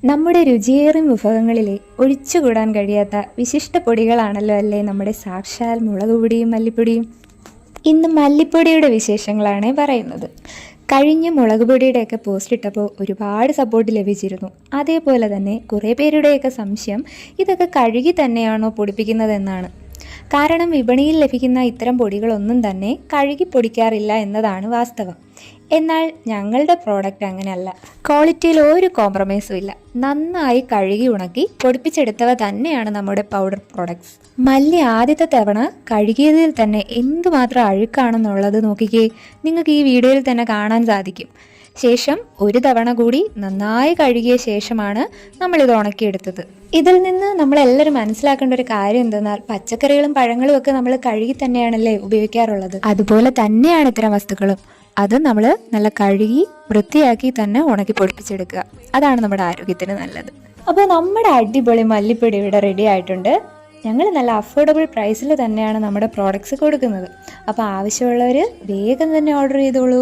നമ്മുടെ രുചിയേറും വിഭവങ്ങളിലെ ഒഴിച്ചുകൂടാൻ കഴിയാത്ത വിശിഷ്ട പൊടികളാണല്ലോ അല്ലേ നമ്മുടെ സാക്ഷാൽ മുളകുപൊടിയും മല്ലിപ്പൊടിയും. ഇന്ന് മല്ലിപ്പൊടിയുടെ വിശേഷങ്ങളാണ് പറയുന്നത്. കഴിഞ്ഞ മുളക് പൊടിയുടെയൊക്കെ പോസ്റ്റ് ഇട്ടപ്പോൾ ഒരുപാട് സപ്പോർട്ട് ലഭിച്ചിരുന്നു. അതേപോലെ തന്നെ കുറേ പേരുടെയൊക്കെ സംശയം ഇതൊക്കെ കഴുകി തന്നെയാണോ പൊടിപ്പിക്കുന്നതെന്നാണ്. കാരണം വിപണിയിൽ ലഭിക്കുന്ന ഇത്തരം പൊടികളൊന്നും തന്നെ കഴുകി പൊടിക്കാറില്ല എന്നതാണ് വാസ്തവം. എന്നാൽ ഞങ്ങളുടെ പ്രോഡക്റ്റ് അങ്ങനെയല്ല. ക്വാളിറ്റിയിൽ ഒരു കോംപ്രമൈസും ഇല്ല. നന്നായി കഴുകി ഉണക്കി പൊടിപ്പിച്ചെടുത്തവ തന്നെയാണ് നമ്മുടെ പൗഡർ പ്രോഡക്ട്സ്. മല്ലി ആദ്യത്തെ തവണ കഴുകിയതിൽ തന്നെ എന്തുമാത്രം അഴുക്കാണെന്നുള്ളത് നോക്കിക്കേ, നിങ്ങൾക്ക് ഈ വീഡിയോയിൽ തന്നെ കാണാൻ സാധിക്കും. ശേഷം ഒരു തവണ കൂടി നന്നായി കഴുകിയ ശേഷമാണ് നമ്മളിത് ഉണക്കിയെടുത്തത്. ഇതിൽ നിന്ന് നമ്മളെല്ലാവരും മനസ്സിലാക്കേണ്ട ഒരു കാര്യം എന്തെന്നാൽ പച്ചക്കറികളും പഴങ്ങളും ഒക്കെ നമ്മൾ കഴുകി തന്നെയാണല്ലേ ഉപയോഗിക്കാറുള്ളത്. അതുപോലെ തന്നെയാണ് ഇത്തരം വസ്തുക്കളും. അത് നമ്മൾ നല്ല കഴുകി വൃത്തിയാക്കി തന്നെ ഉണക്കി പൊടിപ്പിച്ചെടുക്കുക. അതാണ് നമ്മുടെ ആരോഗ്യത്തിന് നല്ലത്. അപ്പോൾ നമ്മുടെ അടിപൊളി മല്ലിപ്പൊടി ഇവിടെ റെഡി ആയിട്ടുണ്ട്. ഞങ്ങൾ നല്ല അഫോർഡബിൾ പ്രൈസിൽ തന്നെയാണ് നമ്മുടെ പ്രോഡക്ട്സ് കൊടുക്കുന്നത്. അപ്പോൾ ആവശ്യമുള്ളവർ വേഗം തന്നെ ഓർഡർ ചെയ്തോളൂ.